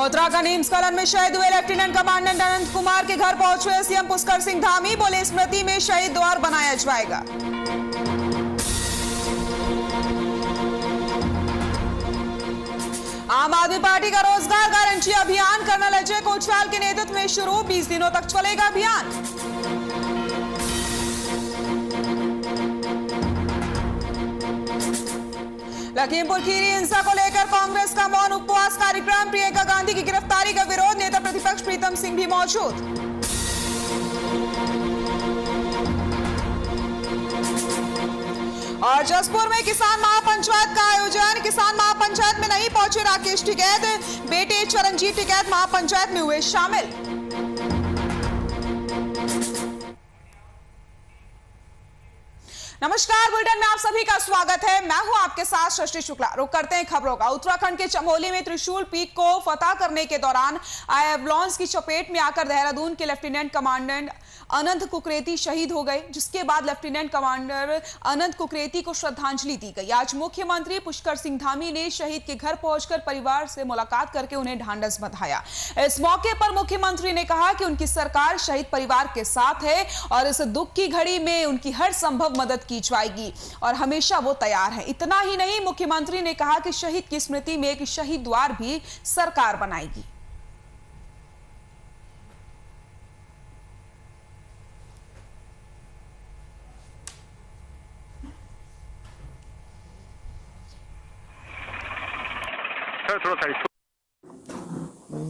उत्तराखंड हिमस्खलन में शहीद हुए लेफ्टिनेंट कमांडेंट अनंत कुमार के घर पहुंचे सीएम पुष्कर सिंह धामी। बोले स्मृति में शहीद द्वार बनाया जाएगा। आम आदमी पार्टी का रोजगार गारंटी अभियान कर्नल अजय कोतवाल के नेतृत्व में शुरू, 20 दिनों तक चलेगा अभियान। लखीमपुर खीरी हिंसा को लेकर कांग्रेस का मौन उपवास कार्यक्रम, प्रियंका गांधी की गिरफ्तारी का विरोध, नेता प्रतिपक्ष प्रीतम सिंह भी मौजूद। और जसपुर में किसान महापंचायत का आयोजन, किसान महापंचायत में नहीं पहुंचे राकेश टिकैत, बेटे चरणजीत टिकैत महापंचायत में हुए शामिल। नमस्कार, बुलेटिन में आप सभी का स्वागत है। मैं हूं आपके साथ शशि शुक्ला। रुक करते हैं खबरों का। उत्तराखंड के चमोली में त्रिशूल पीक को फतह करने के दौरान एवलांच की चपेट में आकर देहरादून के लेफ्टिनेंट कमांडेंट अनंत कुकरेती शहीद हो गए, जिसके बाद लेफ्टिनेंट कमांडर अनंत कुकरेती को श्रद्धांजलि दी गई। आज मुख्यमंत्री पुष्कर सिंह धामी ने शहीद के घर पहुंचकर परिवार से मुलाकात करके उन्हें ढांढस बंधाया। इस मौके पर मुख्यमंत्री ने कहा कि उनकी सरकार शहीद परिवार के साथ है और इस दुख की घड़ी में उनकी हर संभव मदद की जाएगी और हमेशा वो तैयार है। इतना ही नहीं, मुख्यमंत्री ने कहा कि शहीद की स्मृति में एक शहीद द्वार भी सरकार बनाएगी।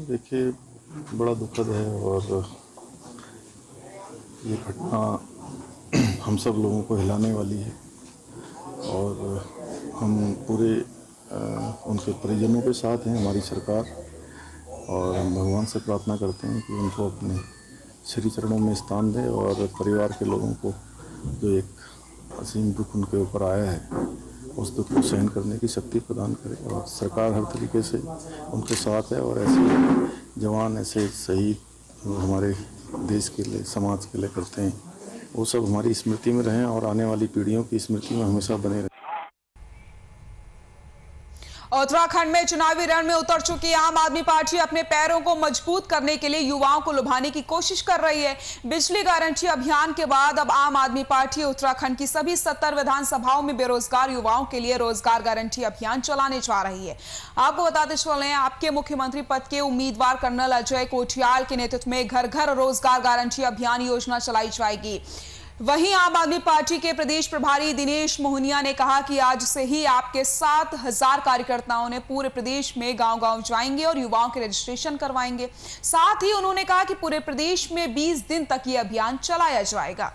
देखिए, बड़ा दुखद है और ये घटना हम सब लोगों को हिलाने वाली है और हम पूरे उनके परिजनों के साथ हैं, हमारी सरकार, और हम भगवान से प्रार्थना करते हैं कि उनको अपने श्री चरणों में स्थान दें और परिवार के लोगों को जो एक असीम दुख उनके ऊपर आया है उस दुख को सहन करने की शक्ति प्रदान करे। और सरकार हर तरीके से उनके साथ है और ऐसे जवान, ऐसे शहीद हमारे देश के लिए, समाज के लिए करते हैं, वो सब हमारी स्मृति में रहें और आने वाली पीढ़ियों की स्मृति में हमेशा बने रहें। उत्तराखंड में चुनावी रण में उतर चुकी आम आदमी पार्टी अपने पैरों को मजबूत करने के लिए युवाओं को लुभाने की कोशिश कर रही है। बिजली गारंटी अभियान के बाद अब आम आदमी पार्टी उत्तराखंड की सभी 70 विधानसभाओं में बेरोजगार युवाओं के लिए रोजगार गारंटी अभियान चलाने जा रही है। आपको बताते चलें, आपके मुख्यमंत्री पद के उम्मीदवार कर्नल अजय कोतवाल के नेतृत्व में घर घर रोजगार गारंटी अभियान योजना चलाई जाएगी। वहीं आम आदमी पार्टी के प्रदेश प्रभारी दिनेश मोहनिया ने कहा कि आज से ही आपके 7000 कार्यकर्ताओं ने पूरे प्रदेश में गांव-गांव जाएंगे और युवाओं के रजिस्ट्रेशन करवाएंगे। साथ ही उन्होंने कहा कि पूरे प्रदेश में 20 दिन तक ये अभियान चलाया जाएगा।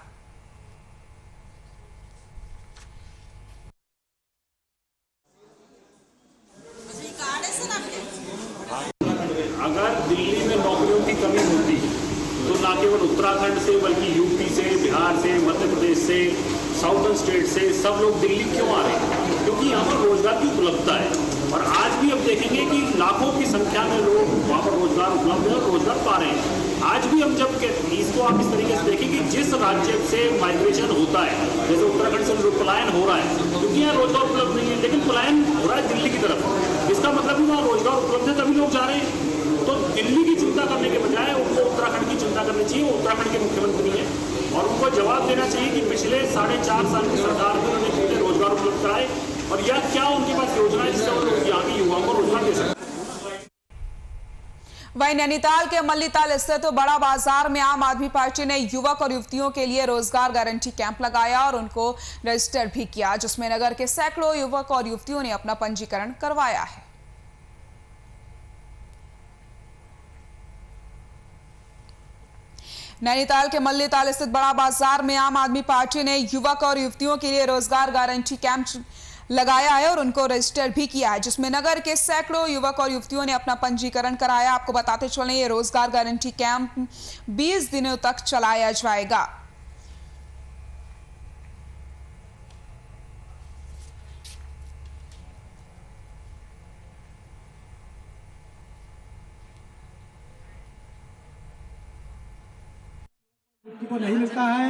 अगर दिल्ली में नौकरियों की कमी होती तो ना केवल उत्तराखंड से बल्कि यूपी से, बिहार से, मध्य प्रदेश से, साउथर्न स्टेट से सब लोग दिल्ली क्यों आ रहे हैं? क्योंकि यहाँ पर रोजगार की उपलब्धता है और आज भी हम देखेंगे कि लाखों की संख्या में लोग वहाँ पर रोजगार उपलब्ध है और रोजगार पा रहे हैं। आज भी हम जब इसको आप इस तरीके से देखें कि जिस राज्य से माइग्रेशन होता है, जैसे उत्तराखंड से पलायन हो रहा है क्योंकि यहाँ रोजगार उपलब्ध नहीं है, लेकिन पलायन हो रहा है दिल्ली की तरफ, इसका मतलब वहाँ रोजगार उपलब्ध है तभी लोग जा रहे हैं। तो दिल्ली की चिंता करने के बजाय उनको उत्तराखंड की चिंता करनी चाहिए। वो उत्तराखंड के मुख्यमंत्री हैं और उनको जवाब देना चाहिए कि पिछले 4.5 साल की सरकार में उन्होंने कितने रोजगार उपलब्ध कराए और यह क्या उनके पास योजना है जिससे वो लोग यहाँ के युवाओं को रोजगार दे सकते हैं। वहीं नैनीताल के मल्लीताल स्थित बड़ा बाजार में आम आदमी पार्टी ने युवक और युवतियों के लिए रोजगार गारंटी कैंप लगाया और उनको रजिस्टर भी किया, जिसमें नगर के सैकड़ों युवक और युवतियों ने अपना पंजीकरण करवाया है। नैनीताल के मल्लीताल स्थित बड़ा बाजार में आम आदमी पार्टी ने युवक और युवतियों के लिए रोजगार गारंटी कैंप लगाया है और उनको रजिस्टर भी किया है, जिसमें नगर के सैकड़ों युवक और युवतियों ने अपना पंजीकरण कराया। आपको बताते चलें, ये रोजगार गारंटी कैंप 20 दिनों तक चलाया जाएगा। को नहीं मिलता है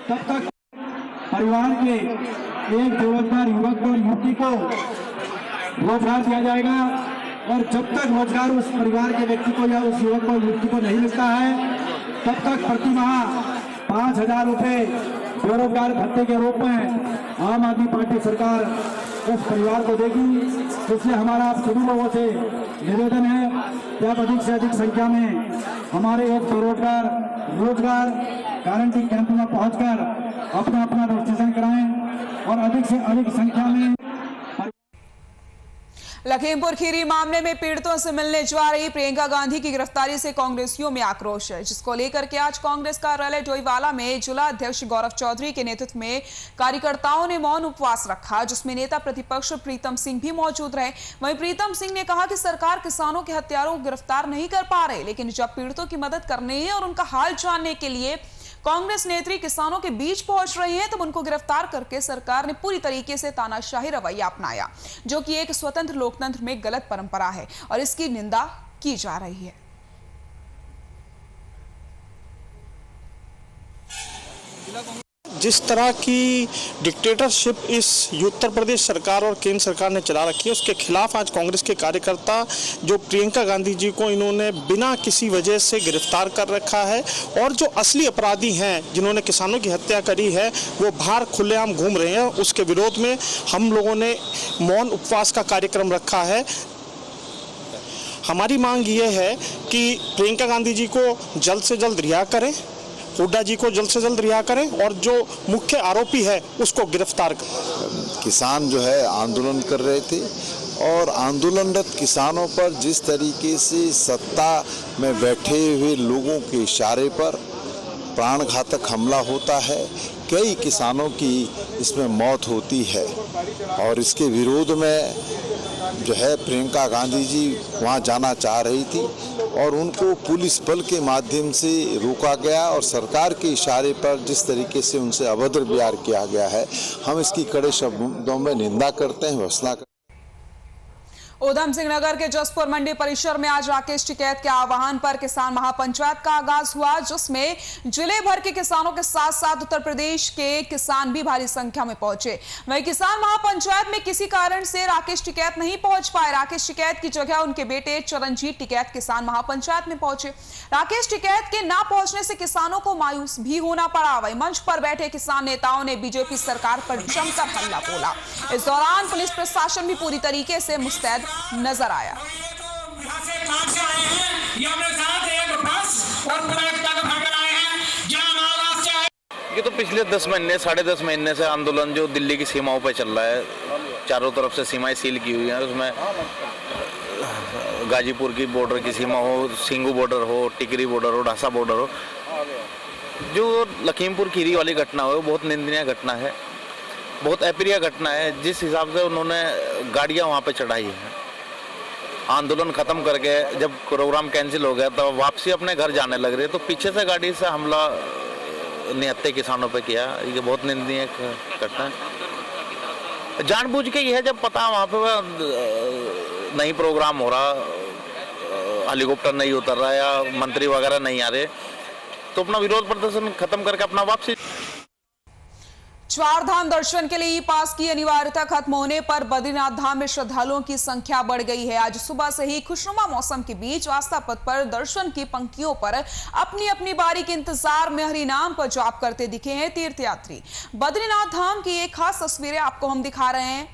तब तक परिवार के एक बेरोजगार युवक और युवती को रोजगार दिया जाएगा और जब तक रोजगार उस परिवार के व्यक्ति को या उस युवक को व्यक्ति को नहीं मिलता है, तब तक प्रति माह 5,000 रुपये बेरोजगार भत्ते के रूप में आम आदमी पार्टी सरकार उस परिवार को देगी। इसलिए हमारा आप सभी लोगों से निवेदन है कि आप अधिक से अधिक संख्या में हमारे एक बेरोजगार रोजगार गारंटी कैंप में पहुंचकर अपना अपना रजिस्ट्रेशन कराएं और अधिक से अधिक संख्या में। लखीमपुर खीरी मामले में पीड़ितों से मिलने जा रही प्रियंका गांधी की गिरफ्तारी से कांग्रेसियों में आक्रोश है, जिसको लेकर के आज कांग्रेस कार्यालय डोईवाला में जिला अध्यक्ष गौरव चौधरी के नेतृत्व में कार्यकर्ताओं ने मौन उपवास रखा, जिसमें नेता प्रतिपक्ष प्रीतम सिंह भी मौजूद रहे। वहीं प्रीतम सिंह ने कहा कि सरकार किसानों के हत्यारों को गिरफ्तार नहीं कर पा रहे, लेकिन जब पीड़ितों की मदद करने और उनका हाल जानने के लिए कांग्रेस नेत्री किसानों के बीच पहुंच रही है, तब उनको गिरफ्तार करके सरकार ने पूरी तरीके से तानाशाही रवैया अपनाया, जो कि एक स्वतंत्र लोकतंत्र में गलत परंपरा है और इसकी निंदा की जा रही है। जिस तरह की डिक्टेटरशिप इस उत्तर प्रदेश सरकार और केंद्र सरकार ने चला रखी है, उसके खिलाफ आज कांग्रेस के कार्यकर्ता जो प्रियंका गांधी जी को इन्होंने बिना किसी वजह से गिरफ्तार कर रखा है और जो असली अपराधी हैं जिन्होंने किसानों की हत्या करी है वो बाहर खुलेआम घूम रहे हैं, उसके विरोध में हम लोगों ने मौन उपवास का कार्यक्रम रखा है। हमारी मांग ये है कि प्रियंका गांधी जी को जल्द से जल्द रिहा करें, हुड्डा जी को जल्द से जल्द रिहा करें और जो मुख्य आरोपी है उसको गिरफ्तार करें। किसान जो है आंदोलन कर रहे थे और आंदोलनरत किसानों पर जिस तरीके से सत्ता में बैठे हुए लोगों के इशारे पर प्राणघातक हमला होता है, कई किसानों की इसमें मौत होती है और इसके विरोध में जो है प्रियंका गांधी जी वहां जाना चाह रही थी और उनको पुलिस बल के माध्यम से रोका गया और सरकार के इशारे पर जिस तरीके से उनसे अभद्र व्यवहार किया गया है, हम इसकी कड़े शब्दों में निंदा करते हैं, भर्त्सना करते हैं। उधम सिंह नगर के जसपुर मंडी परिसर में आज राकेश टिकैत के आह्वान पर किसान महापंचायत का आगाज हुआ, जिसमें जिले भर के किसानों के साथ साथ उत्तर प्रदेश के किसान भी भारी संख्या में पहुंचे। वहीं किसान महापंचायत में किसी कारण से राकेश टिकैत नहीं पहुंच पाए। राकेश टिकैत की जगह उनके बेटे चरणजीत टिकैत किसान महापंचायत में पहुंचे। राकेश टिकैत के ना पहुंचने से किसानों को मायूस भी होना पड़ा। वहीं मंच पर बैठे किसान नेताओं ने बीजेपी सरकार पर जमकर हल्ला बोला। इस दौरान पुलिस प्रशासन भी पूरी तरीके से मुस्तैद नजर आया। ये तो पिछले 10 महीने 10.5 महीने से आंदोलन जो दिल्ली की सीमाओं पर चल रहा है, चारों तरफ से सीमाएं सील की हुई हैं। उसमें गाजीपुर की बॉर्डर की सीमा हो, सिंगू बॉर्डर हो, टिकरी बॉर्डर हो, ढासा बॉर्डर हो, जो लखीमपुर खीरी वाली घटना हो, बहुत निंदनीय घटना है, बहुत अप्रिय घटना है। जिस हिसाब से उन्होंने गाड़ियां वहां पे चढ़ाई है, आंदोलन खत्म करके जब प्रोग्राम कैंसिल हो गया तो वापसी अपने घर जाने लग रहे, तो पीछे से गाड़ी से हमला निहत्थे किसानों पे किया। ये बहुत निंदनीय घटना है। जानबूझ के ये है, जब पता वहाँ पे नहीं प्रोग्राम हो रहा, हेलीकॉप्टर नहीं उतर रहा या मंत्री वगैरह नहीं आ रहे, तो अपना विरोध प्रदर्शन खत्म करके अपना वापसी। चार धाम दर्शन के लिए ई पास की अनिवार्यता खत्म होने पर बद्रीनाथ धाम में श्रद्धालुओं की संख्या बढ़ गई है। आज सुबह से ही खुशनुमा मौसम के बीच आस्था पथ पर दर्शन की पंक्तियों पर अपनी अपनी बारी के इंतजार में हरिनाम पर जाप करते दिखे हैं तीर्थयात्री। बद्रीनाथ धाम की एक खास तस्वीरें आपको हम दिखा रहे हैं।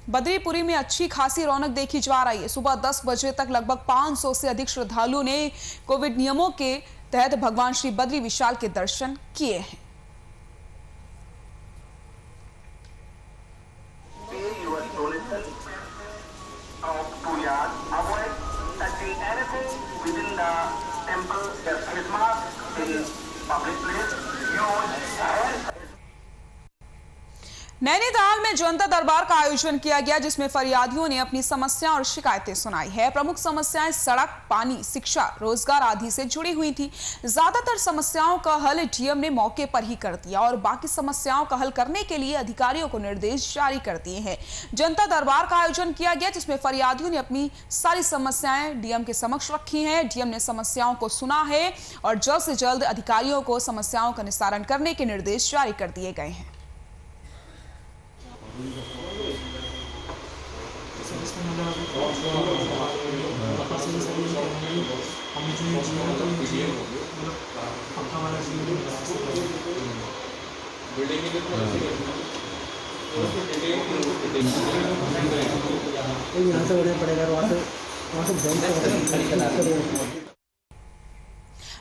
बद्रीपुरी में अच्छी खासी रौनक देखी जा रही है। सुबह 10 बजे तक लगभग 500 से अधिक श्रद्धालुओं ने कोविड नियमों के तहत भगवान श्री बद्री विशाल के दर्शन किए हैं। नैनीताल में जनता दरबार का आयोजन किया गया, जिसमें फरियादियों ने अपनी समस्याएं और शिकायतें सुनाई है। प्रमुख समस्याएं सड़क, पानी, शिक्षा, रोजगार आदि से जुड़ी हुई थी। ज्यादातर समस्याओं का हल डीएम ने मौके पर ही कर दिया और बाकी समस्याओं का हल करने के लिए अधिकारियों को निर्देश जारी कर दिए हैं। जनता दरबार का आयोजन किया गया, जिसमें फरियादियों ने अपनी सारी समस्याएं डीएम के समक्ष रखी हैं। डीएम ने समस्याओं को सुना है और जल्द से जल्द अधिकारियों को समस्याओं का निस्तारण करने के निर्देश जारी कर दिए गए हैं। Thank you. यहाँ से बढ़िया पड़ेगा, वहाँ से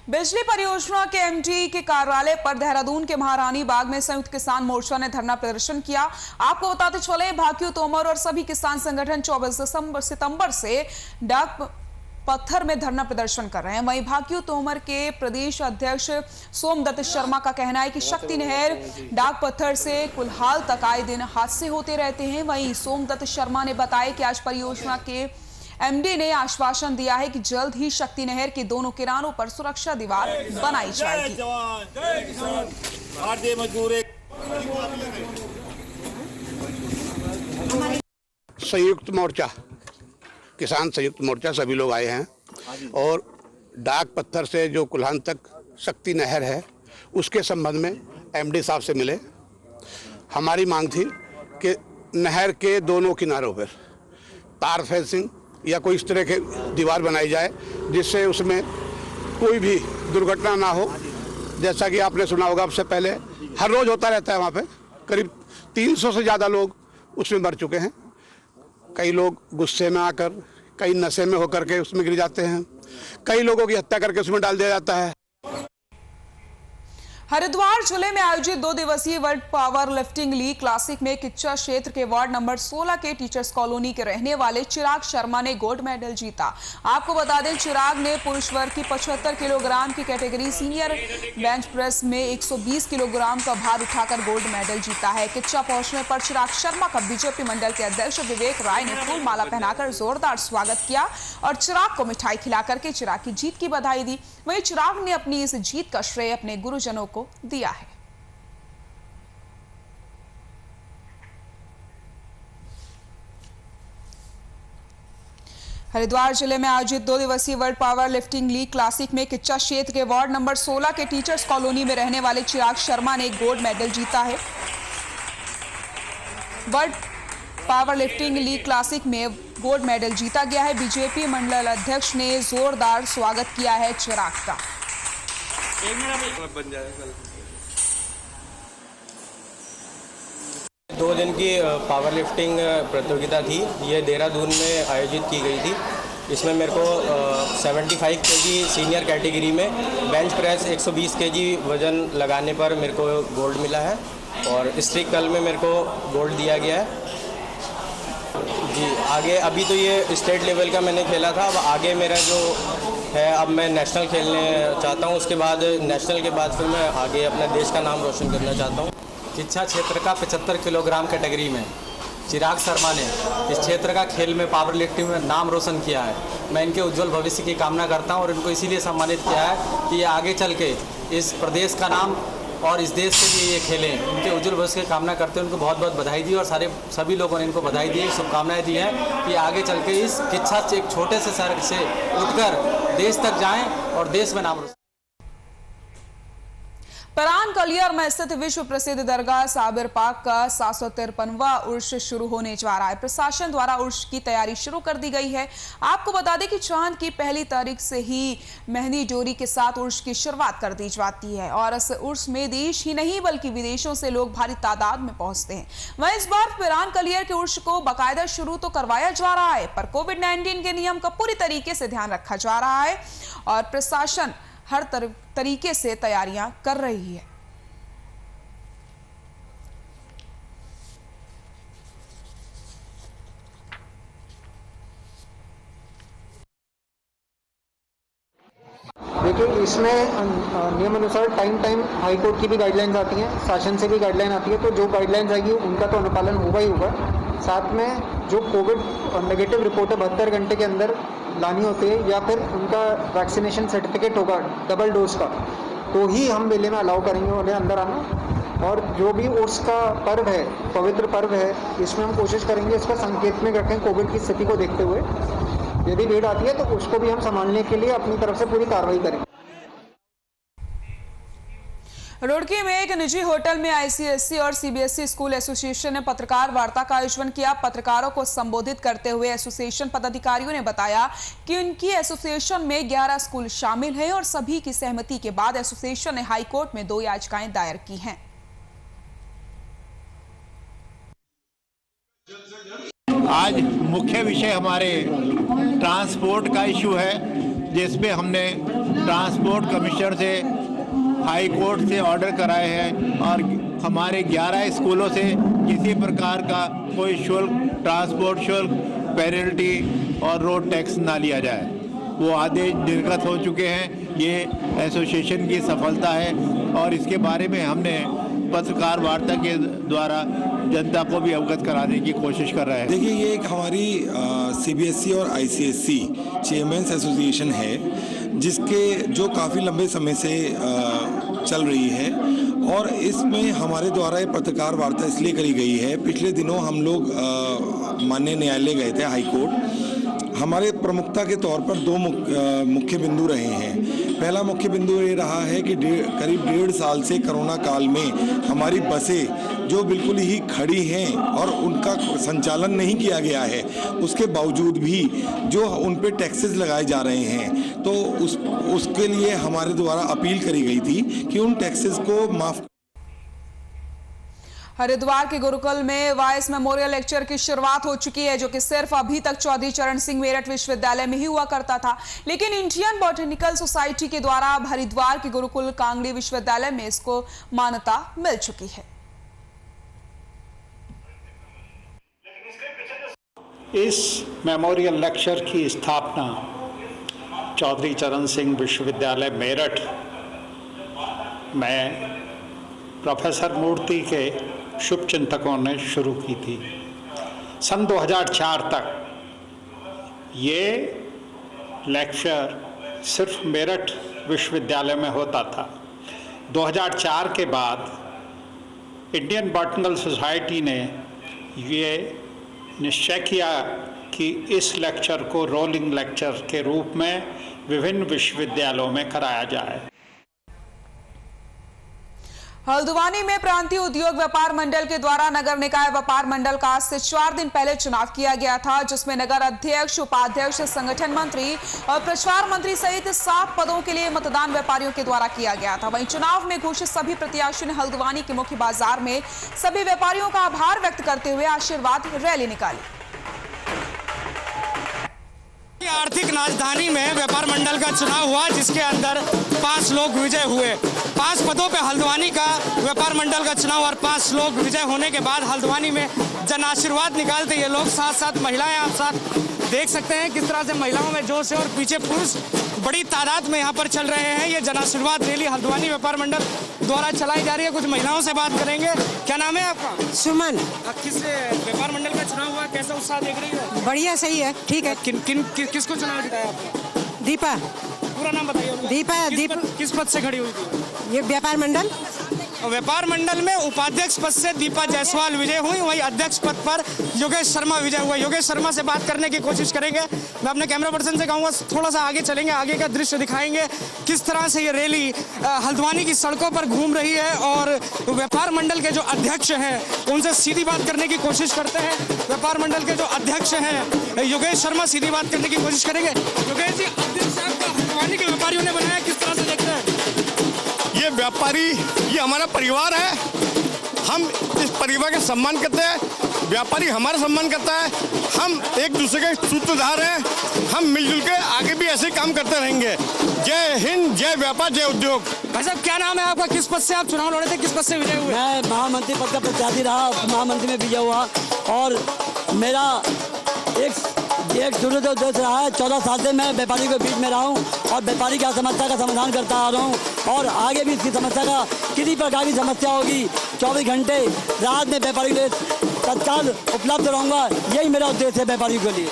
बिजली परियोजना के एमडी के कार्यालय पर देहरादून के महारानी बाग में संयुक्त किसान मोर्चा ने धरना प्रदर्शन किया। आपको बताते चले, भाकियू तोमर और सभी किसान संगठन 24 सितंबर से डाक पत्थर में धरना प्रदर्शन कर रहे हैं। वहीं भाकियू तोमर के प्रदेश अध्यक्ष सोमदत्त शर्मा का कहना है कि शक्ति नहर डाक पत्थर से कुल्हाल तक आए दिन हादसे होते रहते हैं। वहीं सोमदत्त शर्मा ने बताया कि आज परियोजना के एमडी ने आश्वासन दिया है कि जल्द ही शक्ति नहर के दोनों किनारों पर सुरक्षा दीवार बनाई जाएगी। संयुक्त मोर्चा, किसान संयुक्त मोर्चा सभी लोग आए हैं और डाक पत्थर से जो कुल्हान तक शक्ति नहर है उसके संबंध में एमडी साहब से मिले। हमारी मांग थी कि नहर के दोनों किनारों पर तार फेंसिंग या कोई इस तरह के दीवार बनाई जाए जिससे उसमें कोई भी दुर्घटना ना हो। जैसा कि आपने सुना होगा, सबसे पहले हर रोज होता रहता है, वहाँ पे करीब 300 से ज़्यादा लोग उसमें मर चुके हैं। कई लोग गुस्से में आकर, कई नशे में होकर के उसमें गिर जाते हैं, कई लोगों की हत्या करके उसमें डाल दिया जाता है। हरिद्वार जिले में आयोजित 2 दिवसीय world power lifting league classic में किच्चा क्षेत्र के वार्ड नंबर 16 के टीचर्स कॉलोनी के रहने वाले चिराग शर्मा ने गोल्ड मेडल जीता। आपको बता दें, चिराग ने पुरुष वर्ग की 75 किलोग्राम की कैटेगरी सीनियर बेंच प्रेस में 120 किलोग्राम का भार उठाकर गोल्ड मेडल जीता है। किच्चा पहुंचने पर चिराग शर्मा का बीजेपी मंडल के अध्यक्ष विवेक राय ने फूल माला पहनाकर जोरदार स्वागत किया और चिराग को मिठाई खिलाकर के चिराग की जीत की बधाई दी। वहीं चिराग ने अपनी इस जीत का श्रेय अपने गुरुजनों को दिया है। हरिद्वार जिले में आयोजित 2 दिवसीय world power lifting league classic में किच्चा क्षेत्र के वार्ड नंबर 16 के टीचर्स कॉलोनी में रहने वाले चिराग शर्मा ने गोल्ड मेडल जीता है। World power lifting league classic में गोल्ड मेडल जीता गया है। बीजेपी मंडल अध्यक्ष ने जोरदार स्वागत किया है चिराग का। दो दिन की पावर लिफ्टिंग प्रतियोगिता थी, ये देहरादून में आयोजित की गई थी। इसमें मेरे को 75 केजी सीनियर कैटेगरी में बेंच प्रेस 120 केजी वज़न लगाने पर मेरे को गोल्ड मिला है और स्ट्रिक कर्ल में मेरे को गोल्ड दिया गया है। जी, आगे अभी तो ये स्टेट लेवल का मैंने खेला था, अब आगे मेरा जो है, अब मैं नेशनल खेलने चाहता हूँ। उसके बाद नेशनल के बाद फिर मैं आगे अपने देश का नाम रोशन करना चाहता हूँ। किच्चा क्षेत्र का 75 किलोग्राम कैटेगरी में चिराग शर्मा ने इस क्षेत्र का खेल में पावर लिफ्टिंग में नाम रोशन किया है। मैं इनके उज्जवल भविष्य की कामना करता हूं और इनको इसीलिए सम्मानित किया है कि ये आगे चल के इस प्रदेश का नाम और इस देश के लिए ये खेलें। इनके उज्जवल भविष्य की कामना करते हैं, उनको बहुत बहुत बधाई दी और सभी लोगों ने इनको बधाई दी, शुभकामनाएं दी हैं कि आगे चल के इस किच्चा एक छोटे से शहर से उठकर देश तक जाएँ और देश में नाम रोशन। परान कलियर में स्थित विश्व प्रसिद्ध दरगाह साबिर पाक का 753वां उर्स शुरू होने जा रहा है। प्रशासन द्वारा उर्स की तैयारी शुरू कर दी गई है। आपको बता दें कि चांद की पहली तारीख से ही मेहंदी डोरी के साथ उर्स की शुरुआत कर दी जाती है और इस उर्स में देश ही नहीं बल्कि विदेशों से लोग भारी तादाद में पहुंचते हैं। वहीं इस बार परान कलियर के उर्स को बाकायदा शुरू तो करवाया जा रहा है, पर कोविड-19 के नियम का पूरी तरीके से ध्यान रखा जा रहा है और प्रशासन हर तरीके से तैयारियां कर रही है। देखिए, इसमें नियम अनुसार टाइम हाई कोर्ट की भी गाइडलाइंस आती हैं, शासन से भी गाइडलाइन आती है, तो जो गाइडलाइंस आएगी उनका तो अनुपालन होगा ही होगा। साथ में जो कोविड नेगेटिव रिपोर्ट है 72 घंटे के अंदर लानी होती है या फिर उनका वैक्सीनेशन सर्टिफिकेट होगा डबल डोज का, तो ही हम मेले में अलाउ करेंगे उन्हें अंदर आना। और जो भी उर्स का पर्व है, पवित्र पर्व है, इसमें हम कोशिश करेंगे इसका संकेत में रखें कोविड की स्थिति को देखते हुए। यदि भीड़ आती है तो उसको भी हम संभालने के लिए अपनी तरफ से पूरी कार्रवाई करेंगे। रुड़की में एक निजी होटल में आईसीएसई और सीबीएसई स्कूल एसोसिएशन ने पत्रकार वार्ता का आयोजन किया। पत्रकारों को संबोधित करते हुए एसोसिएशन पदाधिकारियों ने बताया कि उनकी एसोसिएशन में 11 स्कूल शामिल हैं और सभी की सहमति के बाद एसोसिएशन ने हाईकोर्ट में 2 याचिकाएं दायर की हैं। आज मुख्य विषय हमारे ट्रांसपोर्ट का इशू है, जिसमें हमने ट्रांसपोर्ट कमिश्नर से हाई कोर्ट से ऑर्डर कराए हैं और हमारे 11 स्कूलों से किसी प्रकार का कोई शुल्क, ट्रांसपोर्ट शुल्क, पेनल्टी और रोड टैक्स ना लिया जाए। वो आदेश निर्गत हो चुके हैं। ये एसोसिएशन की सफलता है और इसके बारे में हमने पत्रकार वार्ता के द्वारा जनता को भी अवगत कराने की कोशिश कर रहे हैं। देखिए, ये एक हमारी सीबीएसई और आईसीएसई चेयरमैन्स एसोसिएशन है, जिसके जो काफ़ी लंबे समय से चल रही है और इसमें हमारे द्वारा ये पत्रकार वार्ता इसलिए करी गई है। पिछले दिनों हम लोग माननीय न्यायालय गए थे, हाई कोर्ट। हमारे प्रमुखता के तौर पर 2 मुख्य बिंदु रहे हैं। पहला मुख्य बिंदु ये रहा है कि करीब 1.5 साल से कोरोना काल में हमारी बसें जो बिल्कुल ही खड़ी हैं और उनका संचालन नहीं किया गया है, उसके बावजूद भी जो उन पे टैक्सेस लगाए जा रहे हैं, तो उसके लिए हमारे द्वारा अपील करी गई थी कि उन टैक्सेस को माफ। हरिद्वार के गुरुकुल में वाइस मेमोरियल लेक्चर की शुरुआत हो चुकी है, जो कि सिर्फ अभी तक चौधरी चरण सिंह मेरठ विश्वविद्यालय में ही हुआ करता था, लेकिन इंडियन बॉटनिकल सोसाइटी के द्वारा अब हरिद्वार के गुरुकुल कांगड़ी विश्वविद्यालय में इसको मान्यता मिल चुकी है। इस मेमोरियल लेक्चर की स्थापना चौधरी चरण सिंह विश्वविद्यालय मेरठ में प्रोफेसर मूर्ति के शुभ चिंतकों ने शुरू की थी। सन 2004 तक ये लेक्चर सिर्फ मेरठ विश्वविद्यालय में होता था। 2004 के बाद इंडियन बॉटनिकल सोसाइटी ने ये निश्चय किया कि इस लेक्चर को रोलिंग लेक्चर के रूप में विभिन्न विश्वविद्यालयों में कराया जाए। हल्द्वानी में प्रांतीय उद्योग व्यापार मंडल के द्वारा नगर निकाय व्यापार मंडल का आज से 4 दिन पहले चुनाव किया गया था, जिसमें नगर अध्यक्ष, उपाध्यक्ष, संगठन मंत्री और प्रचार मंत्री सहित 7 पदों के लिए मतदान व्यापारियों के द्वारा किया गया था। वहीं चुनाव में घोषित सभी प्रत्याशियों ने हल्द्वानी के मुख्य बाजार में सभी व्यापारियों का आभार व्यक्त करते हुए आशीर्वाद रैली निकाली। आर्थिक राजधानी में व्यापार मंडल का चुनाव हुआ, जिसके अंदर 5 लोग विजय हुए। 5 पदों पे हल्द्वानी का व्यापार मंडल का चुनाव और 5 लोग विजय होने के बाद हल्द्वानी में जन आशीर्वाद निकालते ये लोग, साथ साथ महिलाएं। आप साथ देख सकते हैं किस तरह से महिलाओं में जोश है और पीछे पुरुष बड़ी तादाद में यहाँ पर चल रहे हैं। ये जन आशीर्वाद रैली हल्द्वानी व्यापार मंडल द्वारा चलाई जा रही है। कुछ महिलाओं से बात करेंगे। क्या नाम है आपका? सुमन। किस व्यापार मंडल का चुनाव हुआ, कैसा उत्साह देख रही है? बढ़िया, सही है, ठीक है। किसको चुनाव जिताया आपने? दीपा। पूरा नाम बताइए। दीपा। किस पद से खड़ी हुई थी? ये व्यापार मंडल। व्यापार मंडल में उपाध्यक्ष पद से दीपा जायसवाल विजय हुई, वहीं अध्यक्ष पद पर योगेश शर्मा विजय हुआ। योगेश शर्मा से बात करने की कोशिश करेंगे। मैं अपने कैमरा पर्सन से कहूँगा थोड़ा सा आगे चलेंगे, आगे का दृश्य दिखाएंगे किस तरह से ये रैली हल्द्वानी की सड़कों पर घूम रही है और व्यापार मंडल के जो अध्यक्ष हैं उनसे सीधी बात करने की कोशिश करते हैं। व्यापार मंडल के जो अध्यक्ष हैं योगेश शर्मा, सीधी बात करने की कोशिश करेंगे। योगेश जी, अध्यक्ष साहब का हल्द्वानी के व्यापारियों ने बनाया, किस तरह से देखते हैं? ये व्यापारी, ये हमारा परिवार है। हम इस परिवार का सम्मान करते हैं, व्यापारी हमारा सम्मान करता है। हम एक दूसरे के सूत्रधार हैं। हम मिलजुल के आगे भी ऐसे काम करते रहेंगे। जय हिंद, जय व्यापार, जय उद्योग। भाई साहब, क्या नाम है आपका? किस पद से आप चुनाव लड़े थे, किस पद से विजय हुए? मैं महामंत्री पद का प्रत्याशी रहा, महामंत्री में विजय हुआ और मेरा एक शुरू से उद्देश्य रहा है। 14 साल से मैं व्यापारी के बीच में रहा हूँ और व्यापारी की समस्या का समाधान करता आ रहा हूँ और आगे भी इसकी समस्या का किसी प्रकार की समस्या होगी 24 घंटे रात में व्यापारी के तत्काल उपलब्ध रहूँगा। यही मेरा उद्देश्य है व्यापारियों के लिए।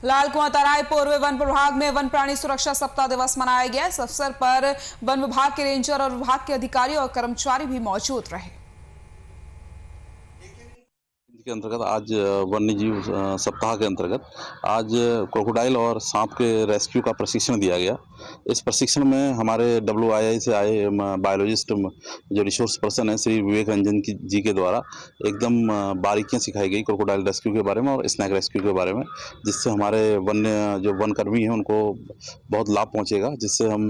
लाल कुआं तराई पूर्व वन प्रभाग में वन प्राणी सुरक्षा सप्ताह दिवस मनाया गया। इस अवसर पर वन विभाग के रेंजर और विभाग के अधिकारी और कर्मचारी भी मौजूद रहे। के अंतर्गत आज वन्य जीव सप्ताह के अंतर्गत आज क्रोकोडाइल और सांप के रेस्क्यू का प्रशिक्षण दिया गया। इस प्रशिक्षण में हमारे WII से आए बायोलॉजिस्ट जो रिसोर्स पर्सन है श्री विवेक रंजन जी के द्वारा एकदम बारीकियां सिखाई गई क्रोकोडाइल रेस्क्यू के बारे में और स्नैक रेस्क्यू के बारे में, जिससे हमारे वनकर्मी हैं उनको बहुत लाभ पहुंचेगा, जिससे हम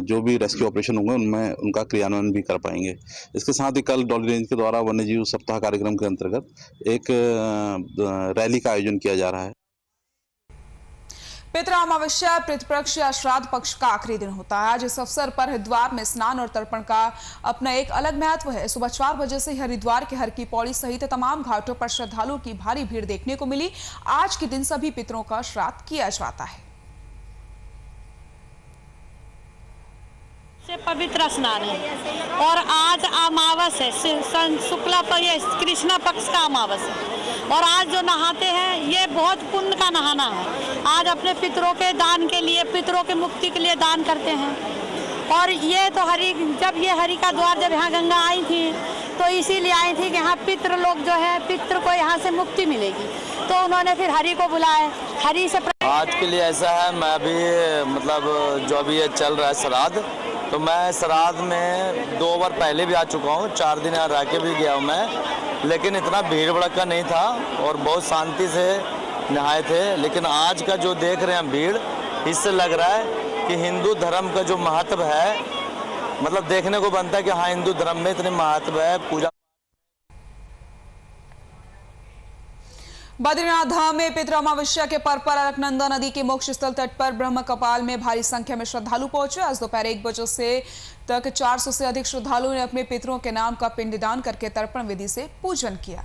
जो भी रेस्क्यू ऑपरेशन होंगे उनमें उनका क्रियान्वयन भी कर पाएंगे। इसके साथ ही कल डॉली रेंज के द्वारा वन्य जीव सप्ताह कार्यक्रम के अंतर्गत एक रैली का आयोजन किया जा रहा है। पितृ अमावस्या पितृपक्ष या श्राद्ध पक्ष का आखिरी दिन होता है। आज इस अवसर पर हरिद्वार में स्नान और तर्पण का अपना एक अलग महत्व है। सुबह 4 बजे से हरिद्वार के हर की पौड़ी सहित तमाम घाटों पर श्रद्धालुओं की भारी भीड़ देखने को मिली। आज के दिन सभी पितरों का श्राद्ध किया जाता है। से पवित्र स्नान है और आज अमावस है, शुक्ला कृष्णा पक्ष का अमावस है और आज जो नहाते हैं ये बहुत पुण्य का नहाना है। आज अपने पितरों के दान के लिए, पितरों के मुक्ति के लिए दान करते हैं। और ये तो जब ये हरि का द्वार जब यहाँ गंगा आई थी तो इसीलिए आई थी कि यहाँ पितृ लोग जो है पितृ को यहाँ से मुक्ति मिलेगी, तो उन्होंने फिर हरि को बुलाया। हरि से आज के लिए ऐसा है, मैं अभी मतलब जो अभी ये चल रहा है श्राद्ध, तो मैं श्राद्ध में 2 बार पहले भी आ चुका हूँ, 4 दिन यहाँ रह के भी गया हूँ मैं, लेकिन इतना भीड़ भड़का नहीं था और बहुत शांति से नहाए थे। लेकिन आज का जो देख रहे हैं भीड़, इससे लग रहा है कि हिंदू धर्म का जो महत्व है, मतलब देखने को बनता है कि हाँ हिंदू धर्म में इतने महत्व है। पूजा बद्रीनाथ धाम में पितृ अमावस्या के पर्व पर अलकनंदा नदी के मोक्ष स्थल तट पर ब्रह्म कपाल में भारी संख्या में श्रद्धालु पहुंचे। आज दोपहर 1 बजे से तक 400 से अधिक श्रद्धालुओं ने अपने पितरों के नाम का पिंडदान करके तर्पण विधि से पूजन किया।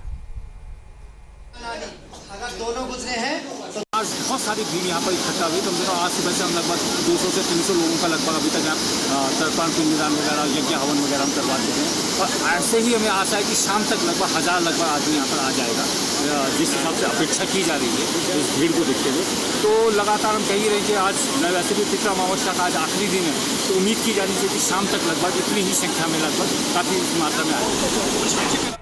अगर दोनों गुजरे हैं तो आज बहुत सारी भीड़ यहाँ पर इकट्ठा हुई। कम से कम आज सुबह से हम लगभग 200 से 300 लोगों का लगभग अभी तक यहाँ तर्पण पिंडदान वगैरह यज्ञ हवन वगैरह हम करवा चुके हैं और ऐसे ही हमें आशा है कि शाम तक लगभग 1000 आदमी यहाँ पर आ जाएगा, जिस हिसाब से अपेक्षा की जा रही है इस भीड़ को देखते हुए। तो लगातार हम कह ही रहे हैं कि आज वैसे भी पितृ अमावस्या का आज आखिरी दिन है, तो उम्मीद की जा रही है कि शाम तक लगभग इतनी ही संख्या में लगभग काफ़ी मात्रा में आएगी।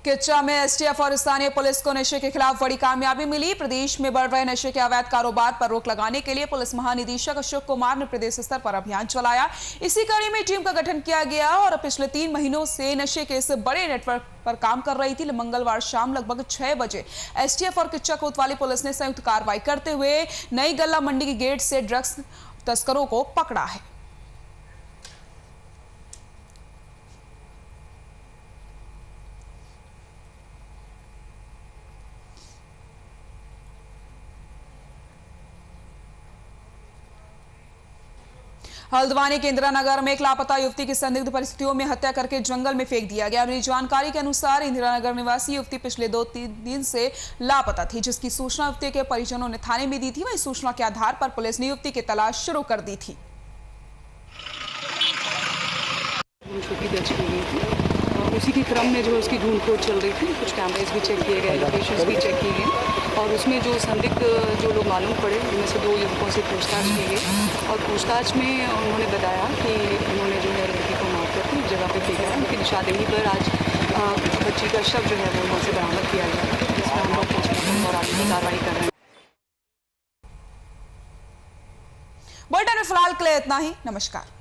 किच्चा में एसटीएफ और स्थानीय पुलिस को नशे के खिलाफ बड़ी कामयाबी मिली। प्रदेश में बढ़ रहे नशे के अवैध कारोबार पर रोक लगाने के लिए पुलिस महानिदेशक अशोक कुमार ने प्रदेश स्तर पर अभियान चलाया। इसी कड़ी में टीम का गठन किया गया और पिछले 3 महीनों से नशे के इस बड़े नेटवर्क पर काम कर रही थी। मंगलवार शाम लगभग 6 बजे एसटीएफ और किच्चा कोतवाली पुलिस ने संयुक्त कार्रवाई करते हुए नई गल्ला मंडी के गेट से ड्रग्स तस्करों को पकड़ा है। हल्द्वानी के इंदिरा नगर में एक लापता युवती की संदिग्ध परिस्थितियों में हत्या करके जंगल में फेंक दिया गया। मिली जानकारी के अनुसार इंदिरा नगर निवासी युवती पिछले 2-3 दिन से लापता थी, जिसकी सूचना युवती के परिजनों ने थाने में दी थी। वहीं सूचना के आधार पर पुलिस ने युवती की तलाश शुरू कर दी थी। उसी के क्रम में जो उसकी ढूंढ-खोज चल रही थी, कुछ कैमरेज भी चेक किए गए, लोकेशंस भी चेक की गई और उसमें जो संदिग्ध जो लोग मालूम पड़े उनमें से 2 युवकों से पूछताछ की गई और पूछताछ में उन्होंने बताया कि उन्होंने जो है लड़की को मार करके एक जगह पे फेंका है। उनकी निशानदेही पर आज बच्ची का शव जो है वो वहाँ से बरामद किया गया है, जिसमें हम लोग पोस्टमार्टम और आगे की कार्रवाई कर रहे हैं। बुलेटिन में फिलहाल के लिए इतना ही। नमस्कार।